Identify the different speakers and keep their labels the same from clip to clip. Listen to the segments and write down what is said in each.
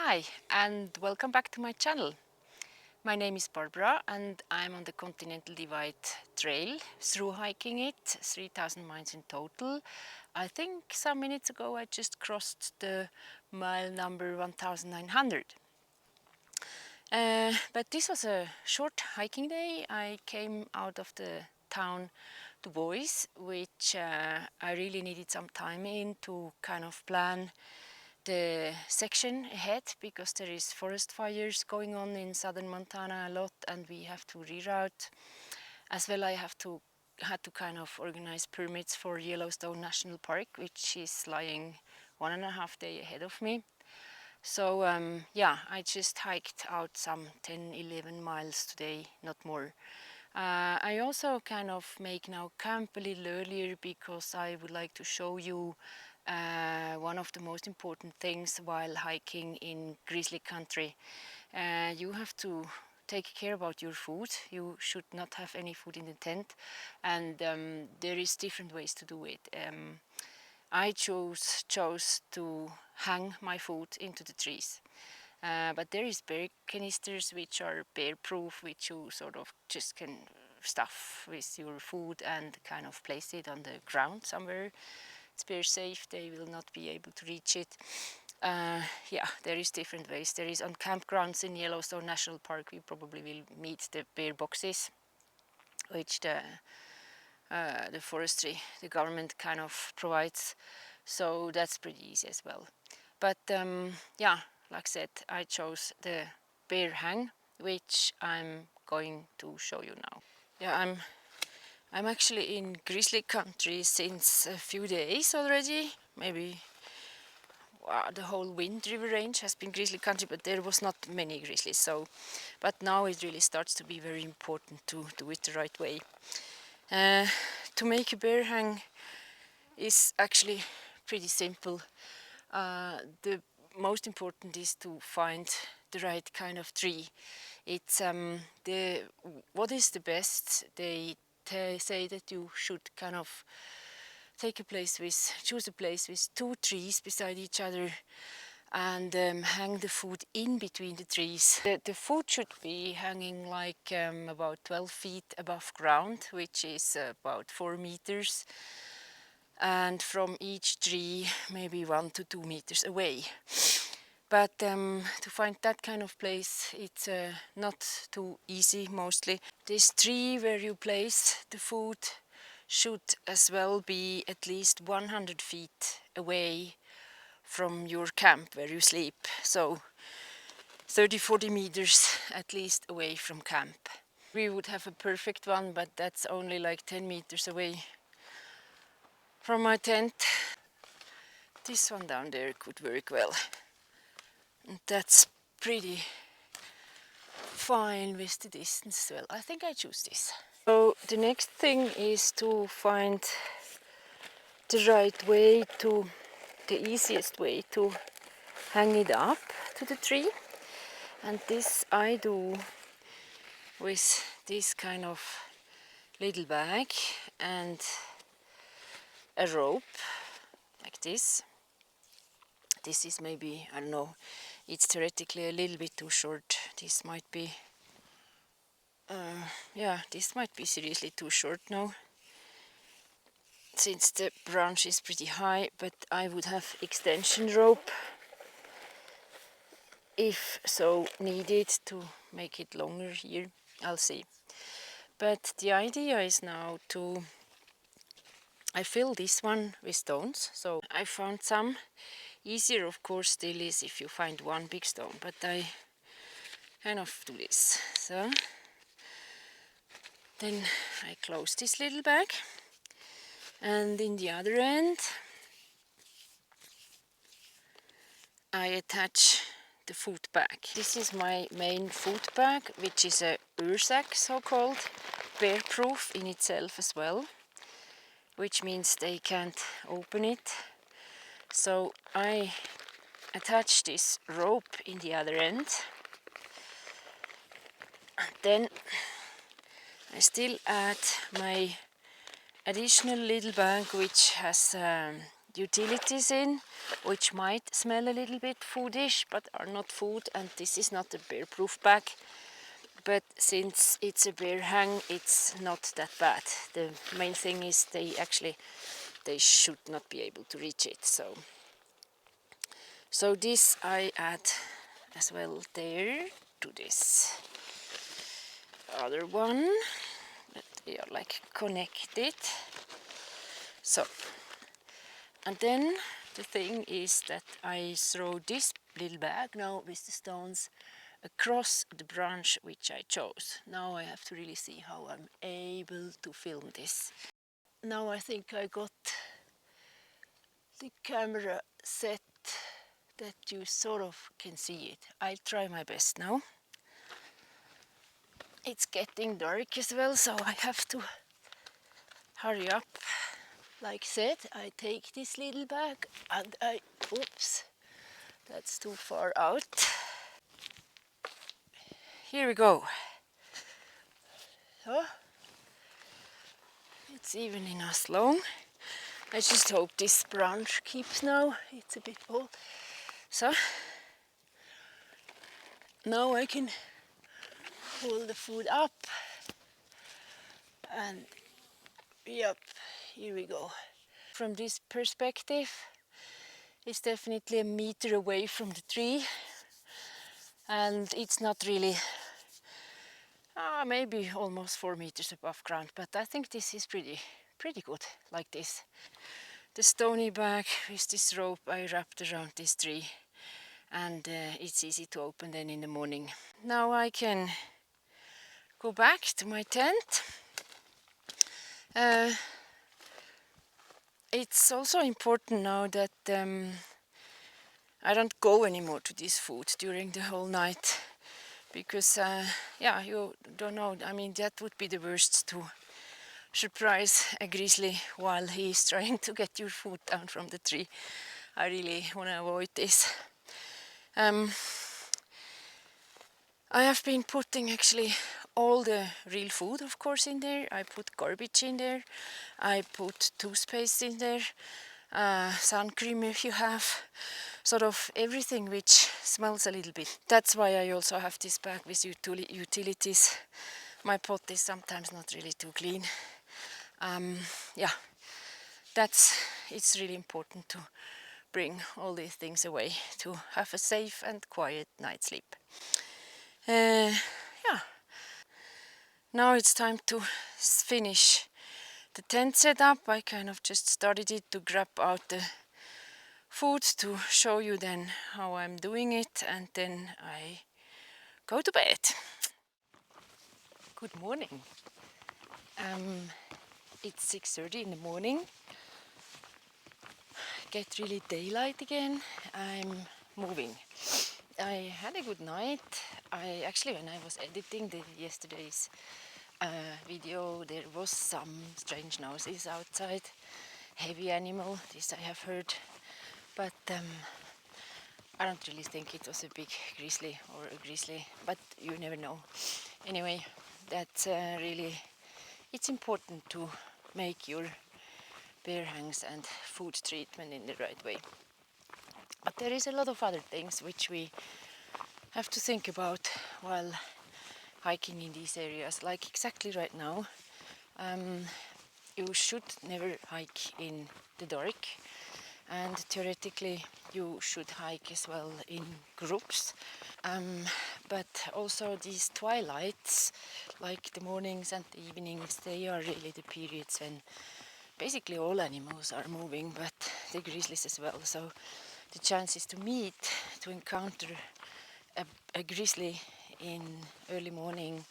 Speaker 1: Hi and welcome back to my channel. My name is Barbara and I'm on the Continental Divide Trail, through hiking it, 3,000 miles in total. I think some minutes ago I just crossed the mile number 1900. But this was a short hiking day. I came out of the town to Boise, which I really needed some time in to kind of plan the section ahead, because there is forest fires going on in southern Montana a lot and we have to reroute. As well, I had to kind of organize permits for Yellowstone National Park, which is lying 1.5 days ahead of me. So yeah, I just hiked out some 10-11 miles today, not more. I also kind of make now camp a little earlier because I would like to show you one of the most important things while hiking in Grizzly country. You have to take care about your food. You should not have any food in the tent, and there is different ways to do it. I chose to hang my food into the trees. But there is bear canisters which are bear proof, which you sort of just can stuff with your food and kind of place it on the ground somewhere. It's bear safe, they will not be able to reach it. Yeah, there is different ways. There is on campgrounds in Yellowstone National Park, we probably will meet the bear boxes, which the forestry, the government kind of provides. So that's pretty easy as well. But yeah, like I said, I chose the bear hang, which I'm going to show you now. Yeah, I'm actually in Grizzly country since a few days already. Maybe the whole Wind River range has been Grizzly country, but there was not many grizzlies. So, but now it really starts to be very important to do it the right way. To make a bear hang is actually pretty simple. The most important is to find the right kind of tree. It's what is the best. They say that you should kind of choose a place with 2 trees beside each other and hang the food in between the trees. The food should be hanging like about 12 feet above ground, which is about 4 meters, and from each tree maybe 1 to 2 meters away. But to find that kind of place, it's not too easy mostly. This tree where you place the food should as well be at least 100 feet away from your camp where you sleep. So 30-40 meters at least away from camp. We would have a perfect one, but that's only like 10 meters away from my tent. This one down there could work well. And that's pretty fine with the distance as well. I think I choose this. So the next thing is to find the right way the easiest way to hang it up to the tree. And this I do with this kind of little bag and a rope like this. This is maybe, I don't know, it's theoretically a little bit too short. This might be, yeah, this might be seriously too short now, since the branch is pretty high, but I would have extension rope if so needed to make it longer here. I'll see. But the idea is now I fill this one with stones. So I found some. Easier of course still is if you find one big stone, but I kind of do this. So then I close this little bag, and in the other end I attach the food bag. This is my main food bag, which is a ursack, so-called, bear-proof in itself as well, which means they can't open it. So I attach this rope in the other end, and then I still add my additional little bag, which has utilities in, which might smell a little bit foodish, but are not food, and this is not a bear-proof bag. But since it's a bear hang, it's not that bad. The main thing is they should not be able to reach it. So this I add as well there to this other one. But they are like connected. So, and then the thing is that I throw this little bag now with the stones across the branch which I chose. Now I have to really see how I'm able to film this. Now I think I got the camera set that you sort of can see it. I'll try my best now. It's getting dark as well, so I have to hurry up. Like said, I take this little bag and oops, that's too far out. Here we go. So, it's evening us long. I just hope this branch keeps now. It's a bit old. So, now I can pull the food up. And, yep, here we go. From this perspective, it's definitely a meter away from the tree. And it's not really, maybe almost 4 meters above ground. But I think this is pretty good, like this. The stony bag with this rope I wrapped around this tree, and it's easy to open then in the morning. Now I can go back to my tent. It's also important now that I don't go anymore to this food during the whole night, because yeah, you don't know, I mean, that would be the worst, to surprise a grizzly while he's trying to get your food down from the tree. I really want to avoid this. I have been putting actually all the real food, of course, in there. I put garbage in there. I put toothpaste in there, sun cream if you have, sort of everything which smells a little bit. That's why I also have this bag with utilities. My pot is sometimes not really too clean. Yeah, it's really important to bring all these things away to have a safe and quiet night's sleep. Yeah. Now it's time to finish the tent setup. I kind of just started it to grab out the food to show you then how I'm doing it, and then I go to bed. Good morning. It's 6:30 in the morning. Get really daylight again. I'm moving. I had a good night. When I was editing yesterday's video, there was some strange noises outside. Heavy animal, this I have heard, but I don't really think it was a big grizzly or a grizzly, but you never know. Anyway, that's really, it's important to make your bear hangs and food treatment in the right way. But there is a lot of other things which we have to think about while hiking in these areas. Like exactly right now, you should never hike in the dark, and theoretically you should hike as well in groups. But also these twilights, like the mornings and the evenings, they are really the periods when basically all animals are moving, but the grizzlies as well. So the chances to encounter a grizzly in early morning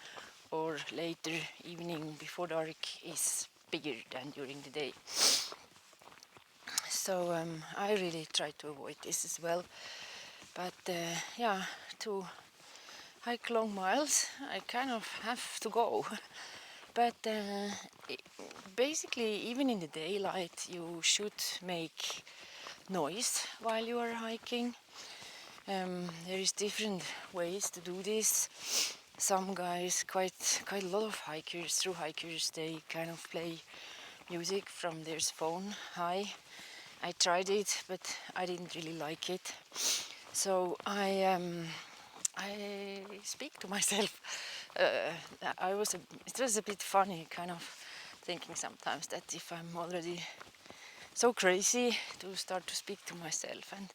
Speaker 1: or later evening before dark is bigger than during the day. So I really try to avoid this as well. But yeah, to hike long miles, I kind of have to go. But basically, even in the daylight, you should make noise while you are hiking. There is different ways to do this. Some guys, quite a lot of thru hikers, they kind of play music from their phone high, I tried it, but I didn't really like it. So I speak to myself. It was a bit funny, kind of thinking sometimes that if I'm already so crazy to start to speak to myself, and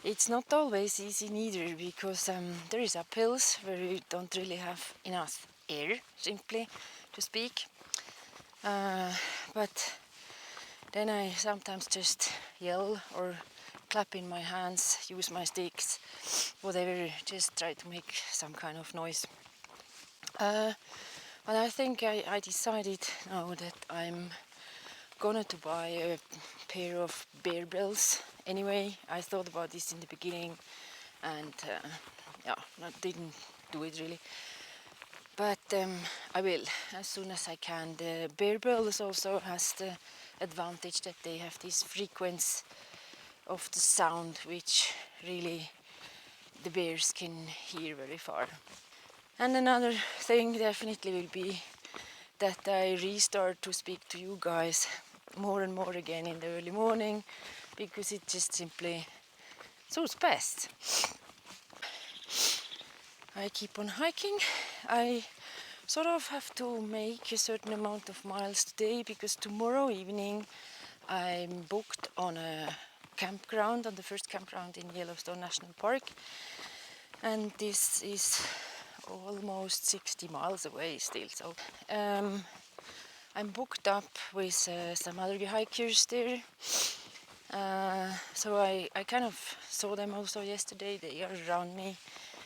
Speaker 1: it's not always easy neither, because there is uphills where you don't really have enough air simply to speak. But then I sometimes just yell or clap in my hands, use my sticks, whatever, just try to make some kind of noise. But I think I decided now that I'm gonna to buy a pair of bear bells. Anyway, I thought about this in the beginning, and I didn't do it really. But I will, as soon as I can. The bear bells also has the advantage that they have this frequency of the sound which really the bears can hear very far. And another thing definitely will be that I restart to speak to you guys more and more again in the early morning, because it just simply suits best. I keep on hiking. I sort of have to make a certain amount of miles today, because tomorrow evening I'm booked on a campground, on the first campground in Yellowstone National Park, and this is almost 60 miles away still. So I'm booked up with some other hikers there. So I kind of saw them also yesterday. They are around me,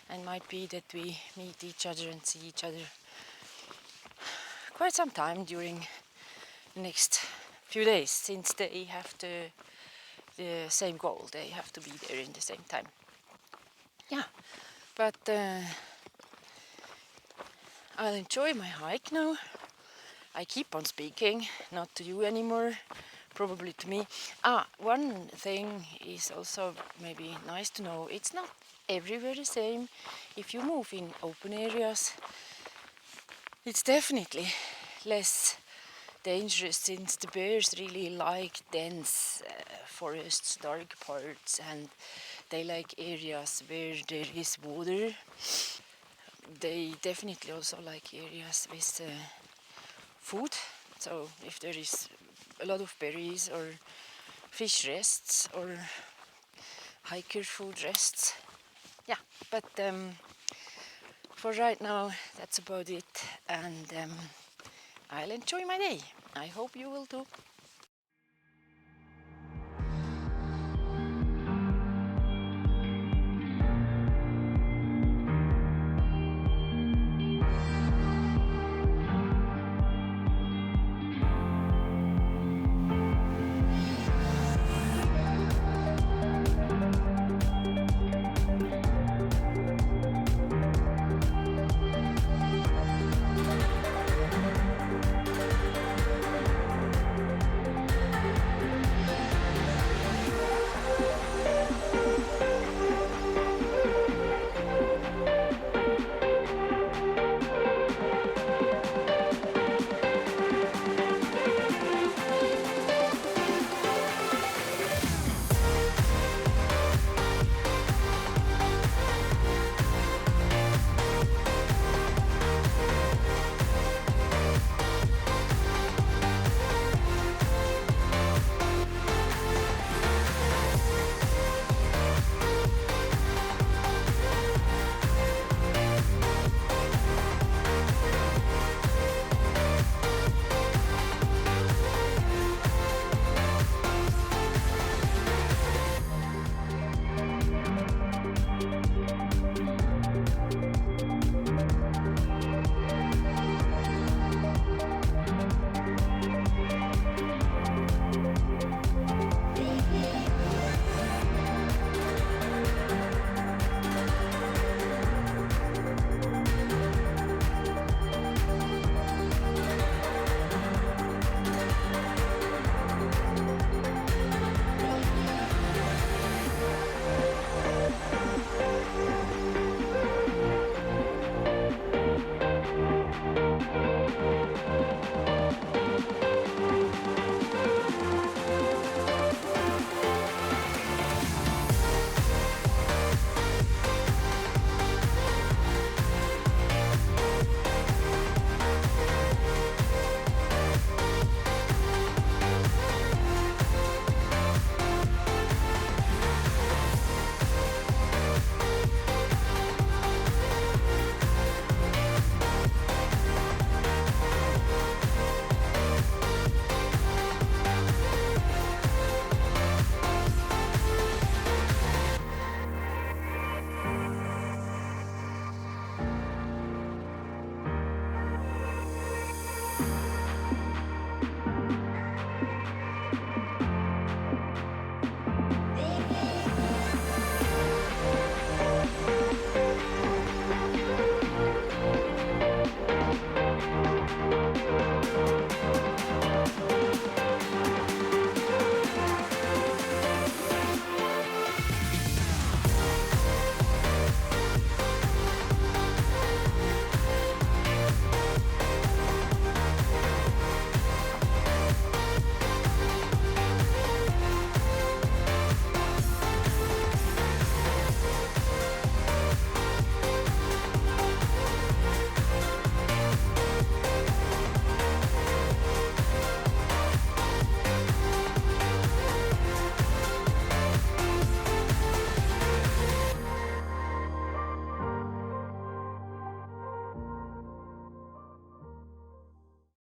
Speaker 1: and might be that we meet each other and see each other quite some time during the next few days, since they have the same goal. They have to be there in the same time. Yeah, but I'll enjoy my hike now. I keep on speaking, not to you anymore, probably to me. One thing is also maybe nice to know. It's not everywhere the same. If you move in open areas, it's definitely less dangerous, since the bears really like dense forests, dark parts, and they like areas where there is water. They definitely also like areas with food. So if there is a lot of berries or fish rests or hiker food rests. Yeah, but for right now that's about it, and I'll enjoy my day. I hope you will too.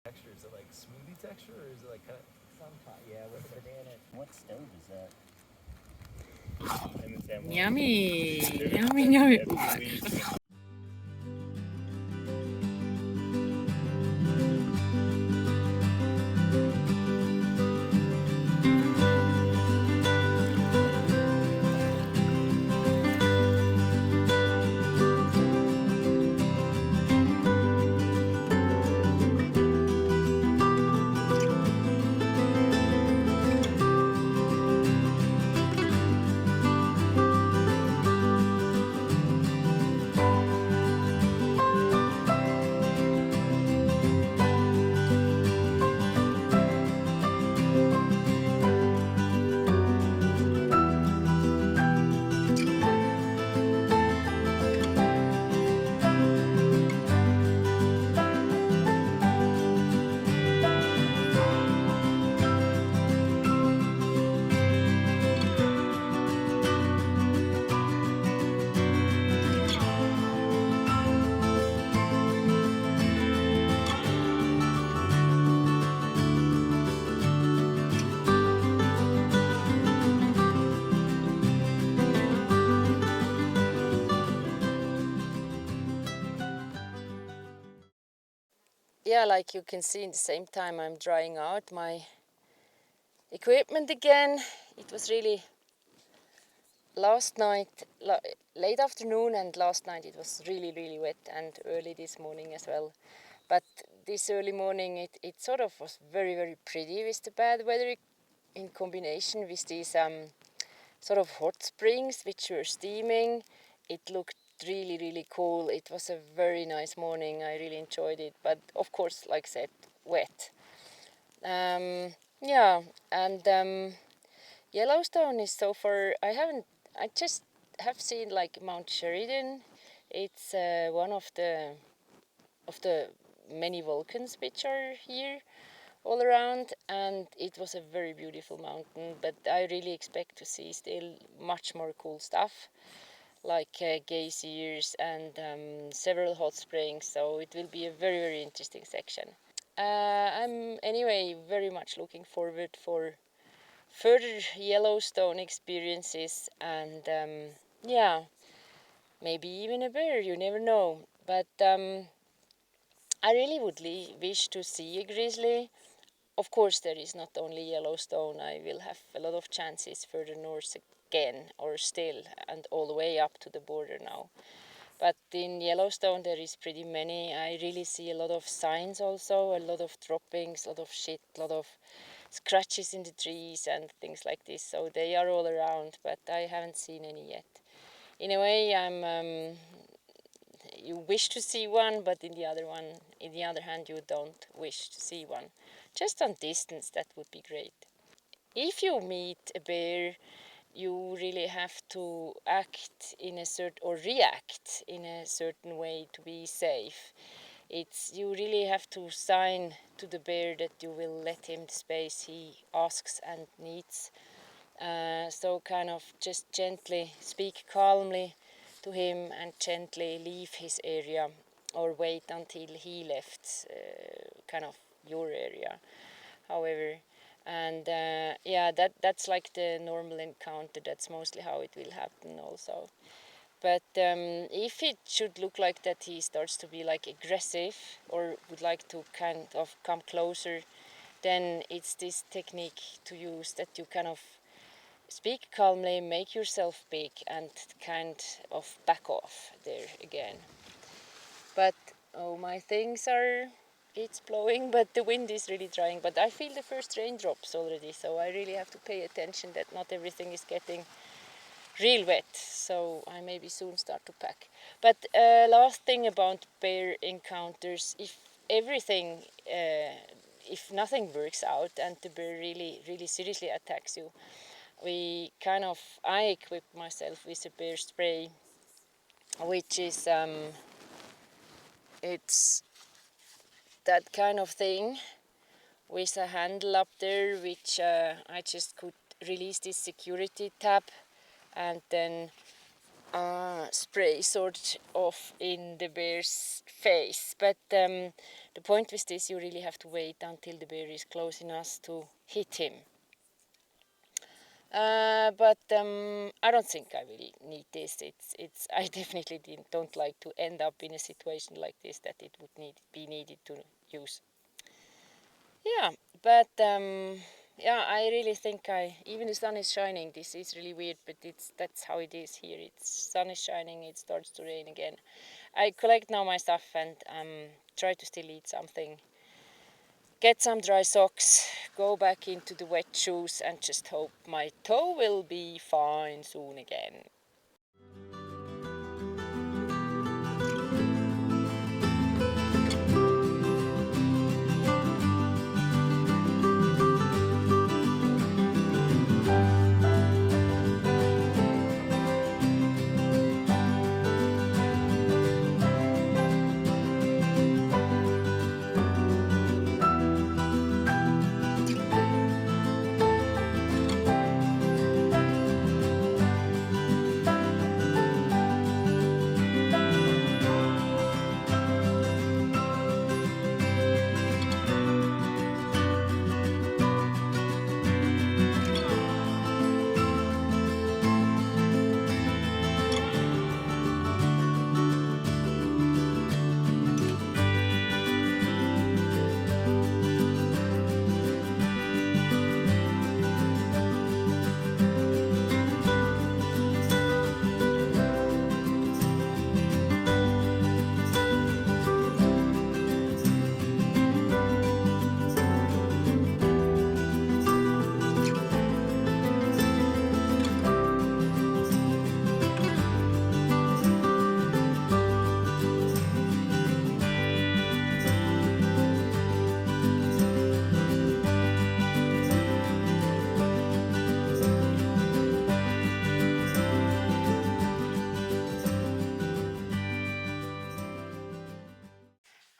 Speaker 2: Texture, is it like smoothie texture or is it like kind of?
Speaker 3: Some kind, yeah, with the banana. What stove is that?
Speaker 1: Yummy, yummy, yummy. Yeah, like you can see, in the same time I'm drying out my equipment again. It was really last night, late afternoon, and last night it was really, really wet, and early this morning as well. But this early morning it sort of was very, very pretty with the bad weather in combination with these sort of hot springs which were steaming. It looked really, really cool. It was a very nice morning. I really enjoyed it, but of course, like I said, wet. Yeah, and Yellowstone is so far. I just have seen like Mount Sheridan. It's one of the many volcans which are here all around, and it was a very beautiful mountain. But I really expect to see still much more cool stuff, like geysers and several hot springs. So it will be a very, very interesting section. I'm anyway very much looking forward for further Yellowstone experiences, and yeah, maybe even a bear, you never know. But I really would wish to see a grizzly. Of course, there is not only Yellowstone. I will have a lot of chances further north again, or still, and all the way up to the border now. But in Yellowstone, there is pretty many. I really see a lot of signs also, a lot of droppings, a lot of shit, a lot of scratches in the trees and things like this. So they are all around, but I haven't seen any yet. In a way, you wish to see one, but in the other hand, you don't wish to see one. Just on distance, that would be great. If you meet a bear, you really have to act in a certain or react in a certain way to be safe. You really have to sign to the bear that you will let him the space he asks and needs. So kind of just gently speak calmly to him and gently leave his area, or wait until he left kind of your area. However, and yeah, that's like the normal encounter. That's mostly how it will happen also. But if it should look like that he starts to be like aggressive or would like to kind of come closer, then it's this technique to use, that you kind of speak calmly, make yourself big, and kind of back off there again. But oh, my things are, it's blowing, but the wind is really drying. But I feel the first raindrops already, so I really have to pay attention that not everything is getting real wet. So I maybe soon start to pack. But last thing about bear encounters: everything, if nothing works out and the bear really, really seriously attacks you, I equip myself with a bear spray, which is it's that kind of thing with a handle up there, which I just could release this security tab, and then spray sort of in the bear's face. But the point with this, you really have to wait until the bear is close enough to hit him. But I don't think I will need this. It's. I definitely don't like to end up in a situation like this that it would be needed to use. Yeah, but yeah, I really think even the sun is shining. This is really weird, but that's how it is here. It's sun is shining. It starts to rain again. I collect now my stuff and try to still eat something. Get some dry socks, go back into the wet shoes, and just hope my toe will be fine soon again.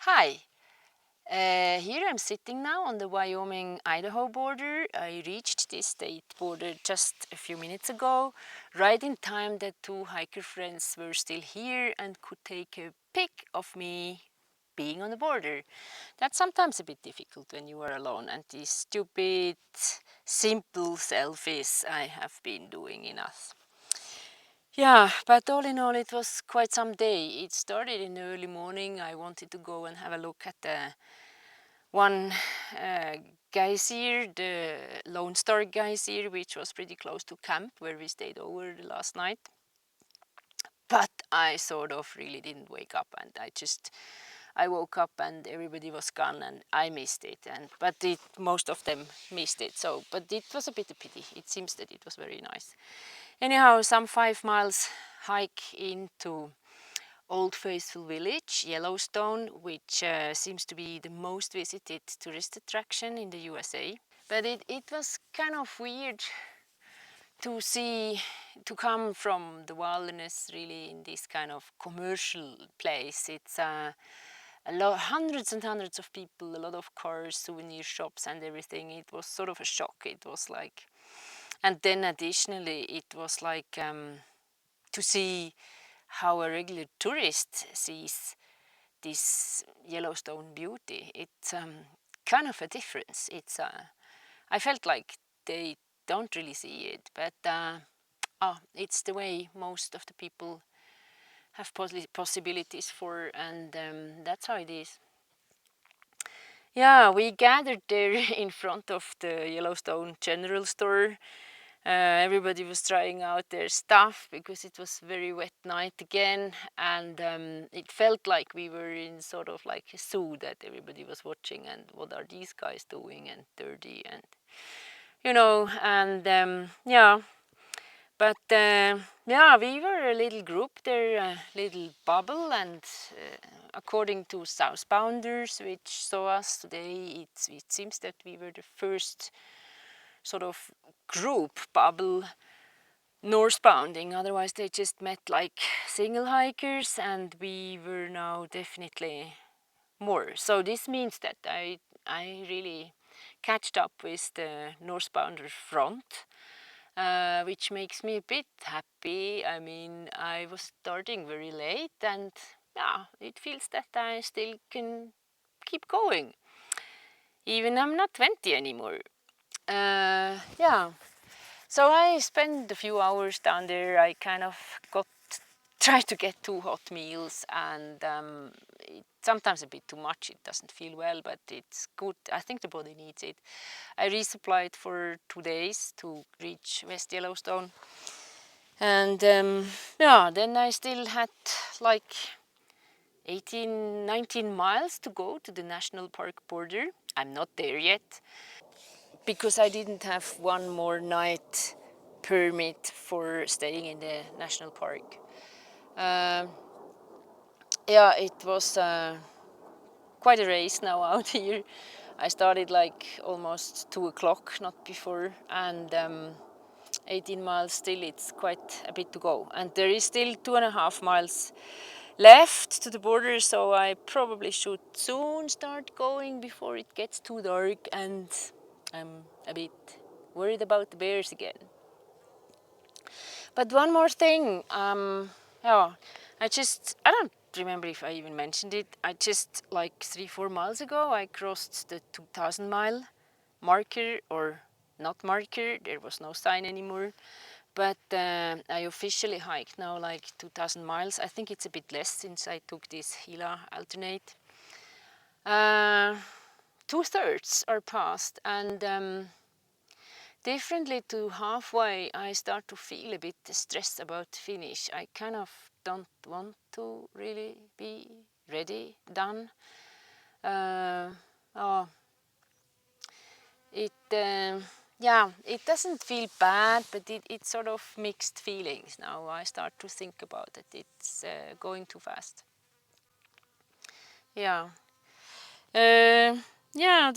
Speaker 1: Hi. Here I'm sitting now on the Wyoming-Idaho border. I reached this state border just a few minutes ago, right in time that two hiker friends were still here and could take a pic of me being on the border. That's sometimes a bit difficult when you are alone, and these stupid, simple selfies I have been doing enough. Yeah, but all in all, it was quite some day. It started in the early morning. I wanted to go and have a look at the one geyser, the Lone Star Geyser, which was pretty close to camp where we stayed over the last night. But I sort of really didn't wake up, and I woke up and everybody was gone and I missed it. But most of them missed it. But it was a bit of a pity. It seems that it was very nice. Anyhow, some 5 miles hike into Oldfaithful village, Yellowstone, which seems to be the most visited tourist attraction in the USA. But it was kind of weird to to come from the wilderness really in this kind of commercial place. It's hundreds and hundreds of people, a lot of cars, souvenir shops and everything. It was sort of a shock. It was like, and then additionally, it was like to see how a regular tourist sees this Yellowstone beauty. It's kind of a difference. I felt like they don't really see it, but it's the way most of the people have possibilities for, and that's how it is. Yeah, we gathered there in front of the Yellowstone General Store. Everybody was trying out their stuff because it was very wet night again, and it felt like we were in sort of like a zoo that everybody was watching, and what are these guys doing and dirty, and and yeah. But yeah, we were a little group there, a little bubble, and according to southbounders which saw us today, it seems that we were the first sort of group bubble northbounding. Otherwise, they just met like single hikers, and we were now definitely more. So this means that I really catched up with the northbounder front. which makes me a bit happy. I mean, I was starting very late, and yeah, it feels that I still can keep going, even I'm not 20 anymore. Yeah, so I spent a few hours down there. I kind of tried to get 2 hot meals, and sometimes a bit too much. It doesn't feel well, but it's good. I think the body needs it. I resupplied for 2 days to reach West Yellowstone, and yeah, then I still had like 18, 19 miles to go to the national park border. I'm not there yet because I didn't have one more night permit for staying in the national park. Um, yeah, it was quite a race now out here. I started like almost 2 o'clock, not before, and 18 miles still, it's quite a bit to go. And there is still 2.5 miles left to the border, so I probably should soon start going before it gets too dark, and I'm a bit worried about the bears again. But one more thing, yeah, I don't remember if I even mentioned it. I just like 3-4 miles ago, I crossed the 2,000 mile marker, or not marker, there was no sign anymore. But I officially hiked now like 2,000 miles. I think it's a bit less since I took this Gila alternate. 2/3 are past, and differently to halfway, I start to feel a bit stressed about the finish. I kind of don't want to really be ready, done. Oh, it yeah, it doesn't feel bad, but it's sort of mixed feelings now. I start to think about it. It's going too fast. Yeah. Yeah,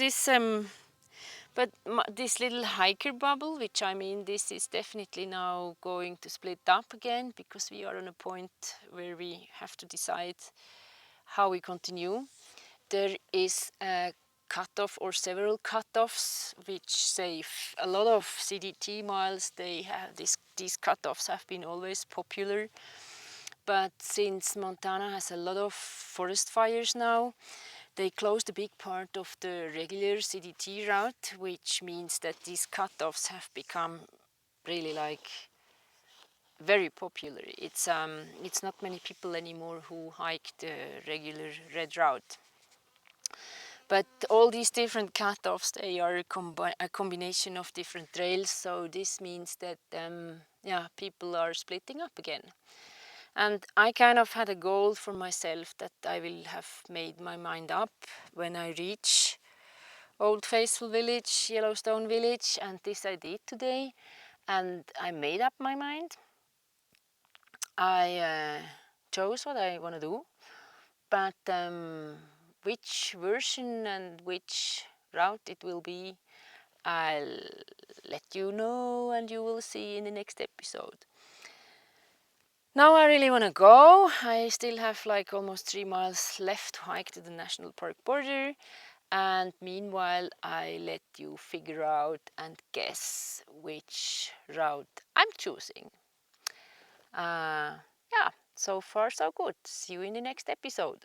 Speaker 1: but this little hiker bubble, which I mean, this is definitely now going to split up again, because we are on a point where we have to decide how we continue. There is a cutoff or several cutoffs which save a lot of CDT miles. These cutoffs have been always popular, but since Montana has a lot of forest fires now, they closed a big part of the regular CDT route, which means that these cutoffs have become really like very popular. It's not many people anymore who hike the regular red route. But all these different cutoffs, they are a combination of different trails, so this means that yeah, people are splitting up again. And I kind of had a goal for myself that I will have made my mind up when I reach Old Faithful Village, Yellowstone Village, and this I did today. And I made up my mind. I chose what I want to do, but which version and which route it will be, I'll let you know, and you will see in the next episode. Now I really want to go. I still have like almost 3 miles left to hike to the national park border, and meanwhile I let you figure out and guess which route I'm choosing. Yeah, so far so good. See you in the next episode.